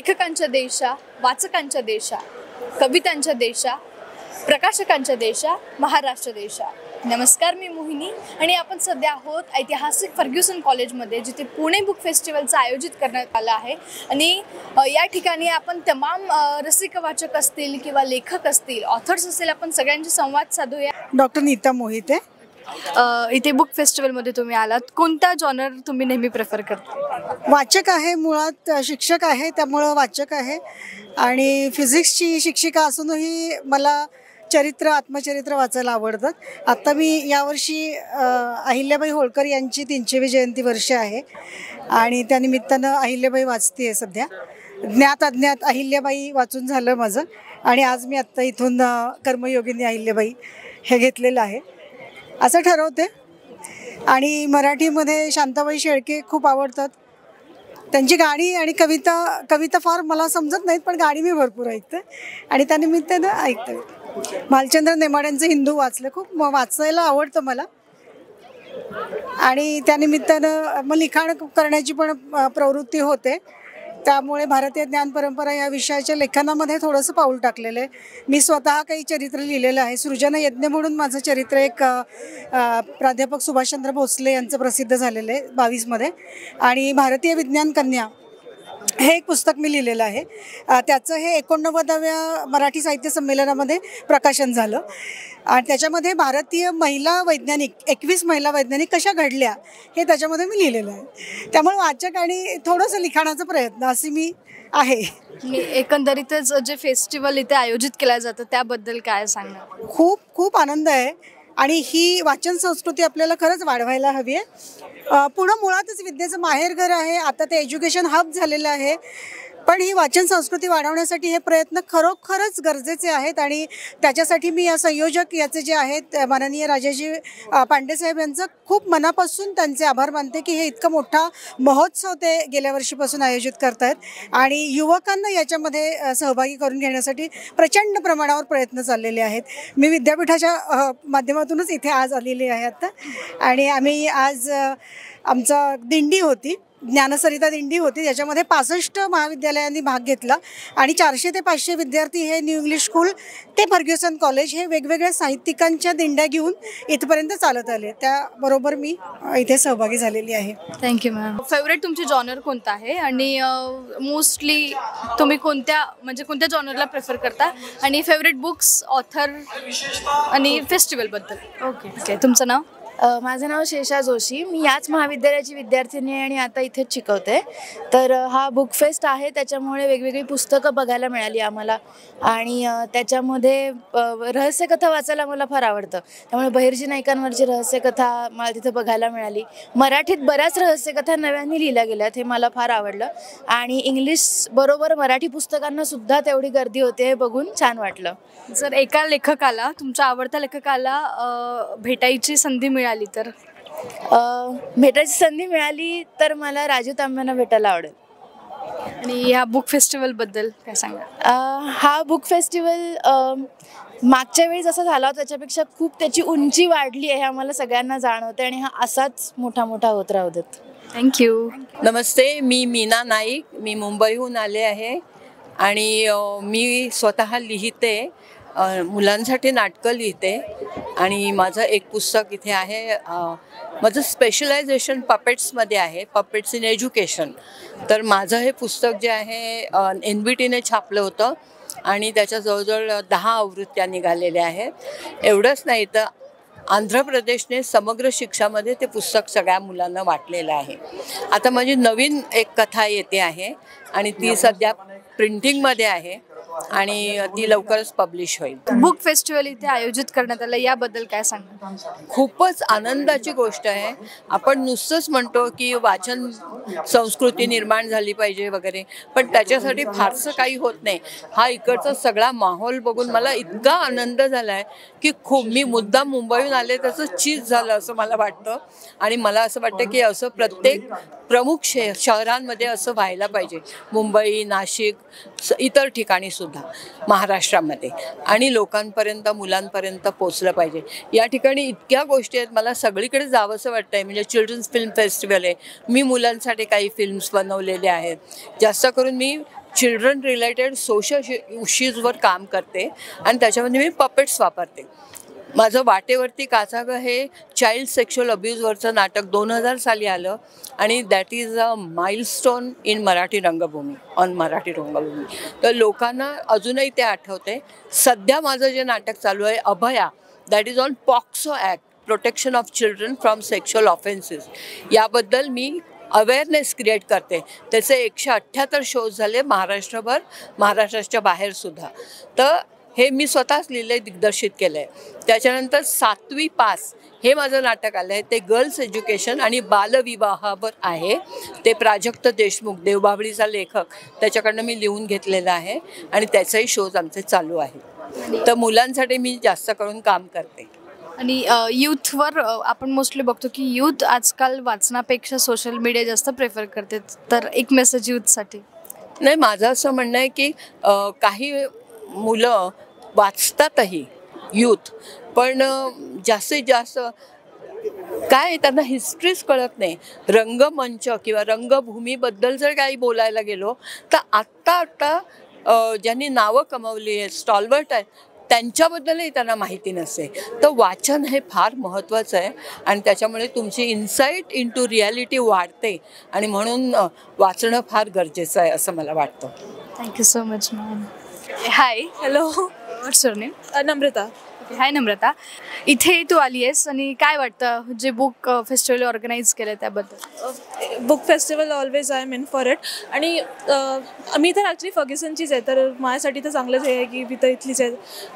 लेखकांच्या देशा, वाचकांच्या देशा, कवितांच्या देशा, प्रकाशकांच्या देशा, महाराष्ट्र देशा. नमस्कार, मी मोहिनी आणि आपण सध्या आहोत ऐतिहासिक फर्ग्युसन कॉलेजमध्ये, जिथे पुणे बुक फेस्टिवलचं आयोजित करण्यात आलं आहे. आणि या ठिकाणी आपण तमाम रसिक वाचक असतील किंवा लेखक असतील, ऑथर्स असतील, आपण सगळ्यांशी संवाद साधूया. डॉक्टर नीता मोहिते. इथे बुक फेस्टिवलमध्ये तुम्ही आलात, कोणता जॉनर तुम्ही नेहमी प्रेफर करता? वाचक आहे, मुळात शिक्षक आहे, त्यामुळं वाचक आहे. आणि फिजिक्सची शिक्षिका असूनही मला चरित्र, आत्मचरित्र वाचायला आवडतात. आत्ता मी यावर्षी अहिल्याबाई होळकर यांची 300वी जयंती वर्ष आहे आणि त्यानिमित्तानं अहिल्याबाई वाचते आहे. सध्या ज्ञात अज्ञात अहिल्याबाई वाचून झालं माझं आणि आज मी आत्ता इथून कर्मयोगिनी अहिल्याबाई हे घेतलेलं आहे असं ठरवते. आणि मराठीमध्ये शांताबाई शेळके खूप आवडतात. त्यांची गाणी आणि कविता फार मला समजत नाहीत, पण गाणी मी भरपूर ऐकते आणि त्यानिमित्तानं ऐकते. भालचंद्र नेमाड्यांचं हिंदू वाचलं, खूप वाचायला आवडतं मला. आणि त्यानिमित्तानं मग लिखाण करण्याची पण प्रवृत्ती होते. त्यामुळे भारतीय ज्ञान परंपरा या विषयाच्या लेखनामध्ये थोडंसं पाऊल टाकलेलं आहे. मी स्वतः काही चरित्र लिहिलेलं आहे. सृजन यज्ञ म्हणून माझं चरित्र एक प्राध्यापक सुभाषचंद्र भोसले यांचं प्रसिद्ध झालेलं आहे 22मध्ये. आणि भारतीय विज्ञान कन्या हे एक पुस्तक मी लिहिलेलं आहे. त्याचं हे 89व्या मराठी साहित्य संमेलनामध्ये प्रकाशन झालं आणि त्याच्यामध्ये भारतीय महिला वैज्ञानिक 21 महिला वैज्ञानिक कशा घडल्या हे त्याच्यामध्ये मी लिहिलेलं आहे. त्यामुळे वाचक आणि थोडंसं लिखाणाचा प्रयत्न अशी मी आहे. एकंदरीतच जे फेस्टिवल इथे आयोजित केलं जातं त्याबद्दल काय सांगणार? खूप खूप आनंद आहे आणि ही वाचन संस्कृती आपल्याला खरंच वाढवायला हवी आहे. पुणे मुळातच विद्येचं माहेरघर आहे. आता ते एज्युकेशन हब झालेलं आहे, पण ही वाचन संस्कृती वाढवण्यासाठी हे प्रयत्न खरोखरच गरजेचे आहेत. आणि त्याच्यासाठी मी या संयोजक याचे जे आहेत माननीय राजाजी पांडेसाहेब यांचं खूप मनापासून त्यांचे आभार मानते की हे इतका मोठा महोत्सव ते गेल्या वर्षीपासून आयोजित करत आहेत आणि युवकांना याच्यामध्ये सहभागी करून घेण्यासाठी प्रचंड प्रमाणावर प्रयत्न चाललेले आहेत. मी विद्यापीठाच्या माध्यमातूनच इथे आज आलेली आहे आता. आणि आम्ही आज आमचा दिंडी होती, ज्ञानसरिता दिंडी होती, ज्याच्यामध्ये 65 महाविद्यालयांनी भाग घेतला आणि 400 ते 500 विद्यार्थी हे न्यू इंग्लिश स्कूल ते फर्ग्युसन कॉलेज हे वेगवेगळ्या साहित्यिकांच्या दिंड्या घेऊन इथपर्यंत चालत आले. त्याबरोबर मी इथे सहभागी झालेली आहे. Thank you ma'am. फेवरेट तुमची जॉनर कोणता आहे आणि मोस्टली तुम्ही कोणत्या जॉनरला प्रेफर करता आणि फेवरेट बुक्स, ऑथर आणि फेस्टिवलबद्दल? ओके, तुमचं नाव? माझं नाव शेषा जोशी. मी याच महाविद्यालयाची विद्यार्थिनी आहे आणि आता इथेच शिकवते. तर हा बुक फेस्ट आहे, त्याच्यामुळे वेगवेगळी पुस्तकं बघायला मिळाली आम्हाला आणि त्याच्यामध्ये रहस्यकथा वाचायला मला फार आवडतं. त्यामुळे बहिर्जी नाईकांवरची रहस्यकथा मला तिथं बघायला मिळाली. मराठीत बऱ्याच रहस्यकथा नव्याने लिहिल्या गेल्यात, हे मला फार आवडलं. आणि इंग्लिश बरोबर मराठी पुस्तकांना सुद्धा तेवढी गर्दी होते, हे बघून छान वाटलं. जर एका लेखकाला, तुमच्या आवडत्या लेखकाला भेटायची संधी मिळाली तर? भेटायची संधी मिळाली तर मला राजू तांब्यांना भेटायला आवडेल. आणि ह्या बुक फेस्टिवलबद्दल काय सांगा? हा बुक फेस्टिवल मागच्या वेळी जसा झाला होता त्याच्यापेक्षा खूप त्याची उंची वाढली आहे, आम्हाला सगळ्यांना जाणवते आणि हा असाच मोठा होत राहू देत. थँक्यू. नमस्ते, मी मीना नाईक. मी मुंबईहून आले आहे आणि मी स्वतः लिहिते, मुलांसाठी नाटकं लिहिते आणि माझं एक पुस्तक इथे आहे. माझं स्पेशलायझेशन पपेट्समध्ये आहे, पपेट्स इन एज्युकेशन. तर माझं हे पुस्तक जे आहे NBTने छापलं होतं आणि त्याच्या जवळजवळ 10 आवृत्त्या निघालेल्या आहेत. एवढंच नाही तर आंध्र प्रदेशने समग्र शिक्षामध्ये ते पुस्तक सगळ्या मुलांना वाटलेलं आहे. आता माझी नवीन एक कथा येते आहे आणि ती सध्या प्रिंटिंगमध्ये आहे आणि ती लवकरच पब्लिश होईल. बुक फेस्टिवल इथे आयोजित करण्यात आलं, याबद्दल काय सांगा? खूपच आनंदाची गोष्ट आहे. आपण नुसतंच म्हणतो की वाचन संस्कृती निर्माण झाली पाहिजे वगैरे, पण त्याच्यासाठी फारसं काही होत नाही. हा इकडचा सगळा माहोल बघून मला इतका आनंद झाला आहे की मी मुद्दाम मुंबईहून आले त्याचं चीज झालं असं मला वाटतं. आणि मला असं वाटतं की असं प्रत्येक प्रमुख शहरांमध्ये असं व्हायला पाहिजे. मुंबई, नाशिक, इतर ठिकाणी सुद्धा महाराष्ट्रामध्ये, आणि लोकांपर्यंत, मुलांपर्यंत पोचलं पाहिजे. या ठिकाणी इतक्या गोष्टी आहेत, मला सगळीकडे जावंसं वाटतं आहे. म्हणजे चिल्ड्रन्स फिल्म फेस्टिवल आहे, मी मुलांसाठी काही फिल्म्स बनवलेले आहेत. जास्त करून मी चिल्ड्रन रिलेटेड सोशल इश्यूजवर काम करते आणि त्याच्यामध्ये मी पपेट्स वापरते. माझं वाटेवरती काचागं हे चाइल्ड सेक्शुअल अब्यूजवरचं नाटक 2000 साली आलं आणि that is a milestone in Marathi रंगभूमी, ऑन मराठी रंगभूमी. तर लोकांना अजूनही ते आठवते. सध्या माझं जे नाटक चालू आहे Abhaya, that is on POCSO act, protection of children from sexual offences. याबद्दल मी अवेअरनेस क्रिएट करते. त्याचे 178 शोज झाले महाराष्ट्रभर, महाराष्ट्राच्या बाहेरसुद्धा. तर हे मी स्वतःच लिहिलं आहे, दिग्दर्शित केलं आहे. त्याच्यानंतर 7वी पास हे माझं नाटक आलं आहे. ते गर्ल्स एज्युकेशन आणि बालविवाहावर आहे. ते प्राजक्त देशमुख, देवबाभळीचा लेखक, त्याच्याकडनं मी लिहून घेतलेलं आहे आणि त्याचेही शोज आमचे चालू आहेत. तर मुलांसाठी मी जास्त करून काम करते. आणि यूथवर आपण मोस्टली बघतो की यूथ आजकाल वाचनापेक्षा सोशल मीडिया जास्त प्रेफर करते. तर एक मेसेज यूथसाठी. नाही, माझं असं म्हणणं आहे की काही मुलं वाचतातही यूथ, पण जास्तीत जास्त काय त्यांना हिस्ट्रीच कळत नाही. रंगमंच किंवा रंगभूमीबद्दल जर काही बोलायला गेलो तर आत्ता ज्यांनी नावं कमवली आहेत, स्टॉलवर्ट आहेत, त्यांच्याबद्दलही त्यांना माहिती नसते. तर वाचन हे फार महत्त्वाचं आहे आणि त्याच्यामुळे तुमची इन्साईट इंटू रिॲलिटी वाढते आणि म्हणून वाचणं फार गरजेचं आहे असं मला वाटतं. Thank you so much ma'am. Hi, hello, what's your name? Namrata. Hi Namrata, इथे तू आली आहेस आणि काय वाटतं जे बुक फेस्टिवल ऑर्गनाईज केलं त्याबद्दल? Book festival always I am in for it. आणि मी तर ॲक्च्युली फर्ग्युसनचीच आहे, तर माझ्यासाठी तर चांगलंच आहे की मी तर इथलीच आहे.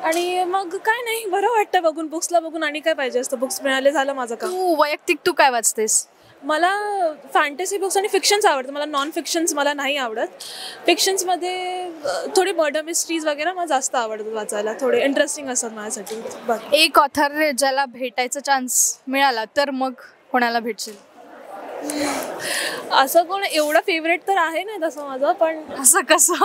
आणि मग काय नाही, बरं वाटतं बघून, बुक्सला बघून. आणि काय पाहिजे असतं, बुक्स मिळाले झालं माझं काम. वैयक्तिक तू काय वाचतेस? मला फॅन्टसी बुक्स आणि फिक्शन्स आवडतं. मला नॉन फिक्शन्स मला नाही आवडत. फिक्शन्समध्ये थोडी मर्डर मिस्ट्रीज वगैरे मला जास्त आवडतात वाचायला, थोडे इंटरेस्टिंग असतात माझ्यासाठी. एक ऑथर ज्याला भेटायचा चान्स मिळाला तर मग कोणाला भेटशील? असं कोण एवढं फेवरेट तर आहे नाही तसं माझं, पण असं कसं?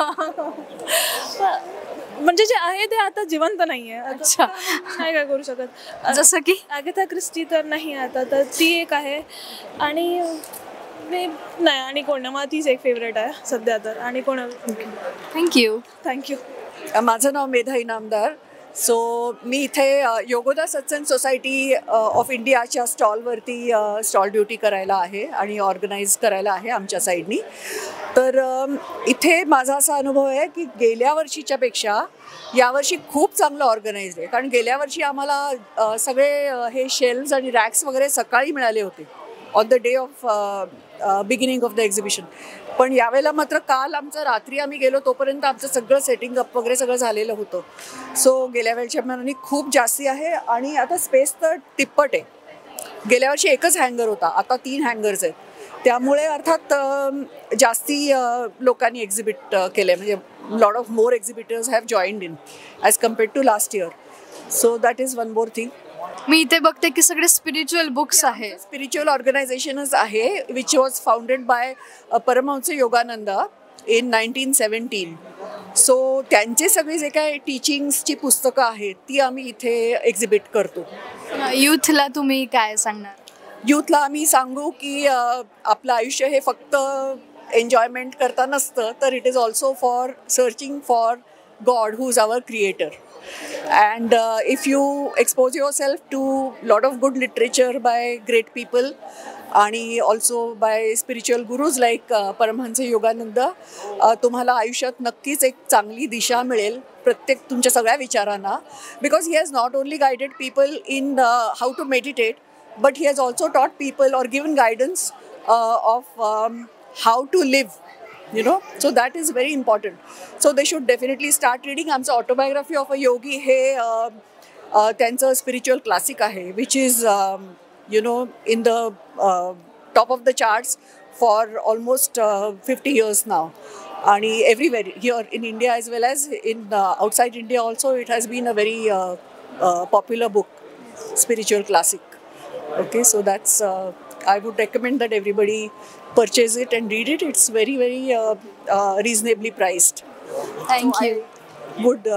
म्हणजे जे आहे ते आता जिवंत नाही आहे. अच्छा, नाही काय करू शकत. जसं की अगाथा ख्रिस्ती तर नाही आता, तर ती एक आहे. आणि नाही, आणि कोण नाही, मला तीच एक फेवरेट आहे सध्या तर. आणि कोण? थँक्यू. थँक्यू. माझं नाव मेधा इनामदार. सो मी इथे योगोदा सत्संग सोसायटी ऑफ इंडियाच्या स्टॉलवरती स्टॉल ड्युटी करायला आहे आणि ऑर्गनाईज करायला आहे आमच्या साईडनी. तर इथे माझा असा अनुभव आहे की गेल्या वर्षीच्यापेक्षा यावर्षी खूप चांगलं ऑर्गनाईज आहे. कारण गेल्या वर्षी आम्हाला सगळे हे शेल्फ्स आणि रॅक्स वगैरे सकाळी मिळाले होते on the day of beginning of the exhibition. पण यावेळेला मात्र काल आमचं रात्री आम्ही गेलो तोपर्यंत आमचं सगळं सेटिंग अप वगैरे सगळं झालेलं होतं. सो गेल्या वेळच्या मानाने खूप जास्ती आहे आणि आता स्पेस तर तिप्पट आहे. गेल्या वर्षी एकच हँगर होता, आता 3 हँगर्स आहेत. त्यामुळे अर्थात जास्ती लोकांनी एक्झिबिट केलं आहे. म्हणजे lot of more exhibitors have joined in as compared to last year. So that is one more thing. मी इथे बघते की सगळे स्पिरिच्युअल बुक्स आहेत. स्पिरिच्युअल ऑर्गनायझेशनच आहे which was founded by Paramahansa Yogananda in 1917. सो त्यांचे सगळे जे काय टीचिंग्सची पुस्तकं आहेत ती आम्ही इथे एक्झिबिट करतो. यूथला तुम्ही काय सांगणार? यूथला आम्ही सांगू की आपलं आयुष्य हे फक्त एन्जॉयमेंट करता नसतं, तर it is also for searching for God who is our creator. And if you expose yourself to lot of good literature by great people आणि also by spiritual gurus like Paramahansa Yogananda, तुम्हाला आयुष्यात नक्कीच एक चांगली दिशा मिळेल प्रत्येक तुमच्या सगळ्या विचारांना. Because he has not only guided people in how to meditate, but he has also taught people or given guidance of how to live. You know, so that is very important. So they should definitely start reading. आमचं autobiography of a yogi हे त्यांचं spiritual classic आहे which is you know in the top of the charts for almost 50 years now. आणि everywhere here in India as well as in outside India also it has been a very popular book, spiritual classic. Okay, so that's I would recommend that everybody purchase it and read it. It's very reasonably priced. Thank you. would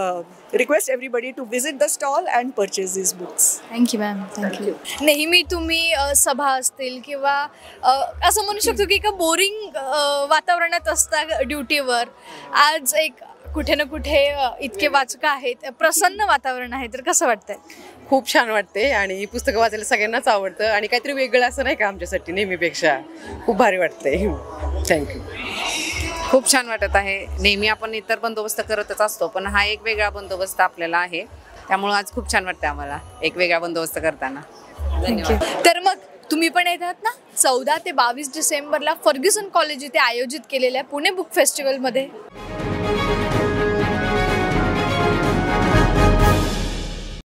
request everybody to visit the stall and purchase these books. Thank you ma'am, thank you. नेहमी तुम्ही सभा असतील किंवा असं म्हणू शकतो की एका बोरिंग वातावरणात असता ड्युटीवर, आज एक कुठे ना कुठे इतके वाचक आहेत, प्रसन्न वातावरण आहे, तर कसं वाटतंय? खूप छान वाटते आणि पुस्तकं वाचायला सगळ्यांनाच आवडतं आणि काहीतरी वेगळं असं नाही का आमच्यासाठी नेहमीपेक्षा. खूप भारी वाटते. थँक्यू. खूप छान वाटत आहे. नेहमी आपण इतर बंदोबस्त करतच असतो, पण हा एक वेगळा बंदोबस्त आपल्याला आहे, त्यामुळं आज खूप छान वाटतं आम्हाला एक वेगळा बंदोबस्त करताना. धन्यवाद. तर मग तुम्ही पण येत आहात ना 14 ते 22 डिसेंबरला फर्ग्युसन कॉलेज इथे आयोजित केलेल्या पुणे बुक फेस्टिवलमध्ये.